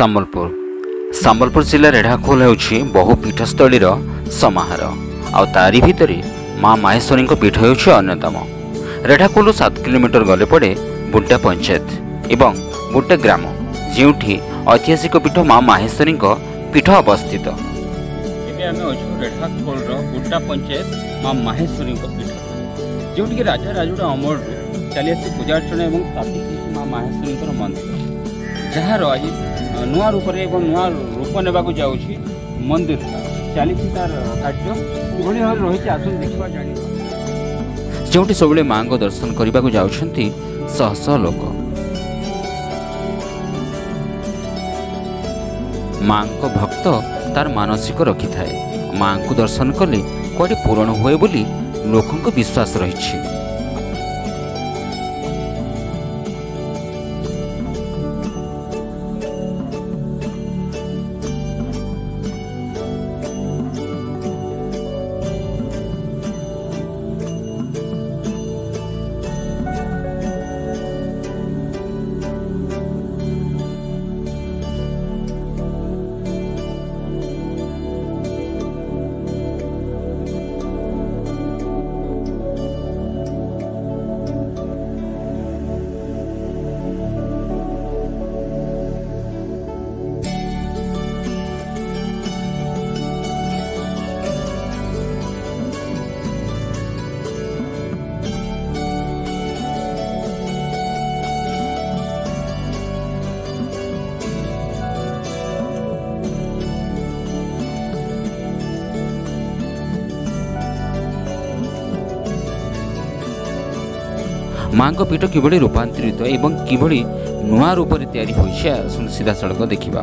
ସମ୍ବଲପୁର ଜିଲ୍ଲା ରେଢ଼ାଖୋଲ ହେଉଛି ବହୁ ପୀଠସ୍ଥଳୀର ସମାହାର। ଆଉ ତାରି ଭିତରେ ମା ମାହେଶ୍ୱରୀଙ୍କ ପୀଠ ହେଉଛି ଅନ୍ୟତମ। ରେଢ଼ାଖୋଲରୁ 7 କିଲୋମିଟର ଗଲେ ପଡ଼େ ବୁଣ୍ଟା ପଞ୍ଚାୟତ ଏବଂ ବୁଣ୍ଟା ଗ୍ରାମ, ଯେଉଁଠି ଐତିହାସିକ ପୀଠ ମା ମାହେଶ୍ୱରୀଙ୍କ ପୀଠ ଅବସ୍ଥିତ। ଏବେ ଆମେ ଅଛୁ ରେଢ଼ାଖୋଲର ବୁଣ୍ଟା ପଞ୍ଚାୟତ ମା ମାହେଶ୍ୱରୀଙ୍କ ପୀଠ, ଯେଉଁଠିକି ରାଜା ରାଜୁଡ଼ା ଅମଳରୁ ଚାଲି ଆସି ପୂଜା ଅର୍ଚ୍ଚନା ଏବଂ ସ୍ଥାପିତ ମା ମାହେଶ୍ୱରୀଙ୍କର ମନ୍ଦିର, ଯାହାର ଆଜି ନୂଆ ରୂପରେ ଏବଂ ନୂଆ ରୂପ ନେବାକୁ ଯାଉଛି ମନ୍ଦିରଟା। ଚାଲିଛି ତାର କାର୍ଯ୍ୟ କିଭଳି ଭାବରେ ରହିଛି, ଆସନ୍ତୁ ଦେଖିବା ଜାଣିବା। ଯେଉଁଠି ସବୁବେଳେ ମାଙ୍କ ଦର୍ଶନ କରିବାକୁ ଯାଉଛନ୍ତି ଶହ ଶହ ଲୋକ। ମାଙ୍କ ଭକ୍ତ ତାର ମାନସିକ ରଖିଥାଏ, ମାଙ୍କୁ ଦର୍ଶନ କଲେ କୁଆଡ଼େ ପୂରଣ ହୁଏ ବୋଲି ଲୋକଙ୍କ ବିଶ୍ୱାସ ରହିଛି। ମାଙ୍କ ପୀଠ କିଭଳି ରୂପାନ୍ତରିତ ଏବଂ କିଭଳି ନୂଆ ରୂପରେ ତିଆରି ହୋଇଛି, ସିଧାସଳଖ ଦେଖିବା।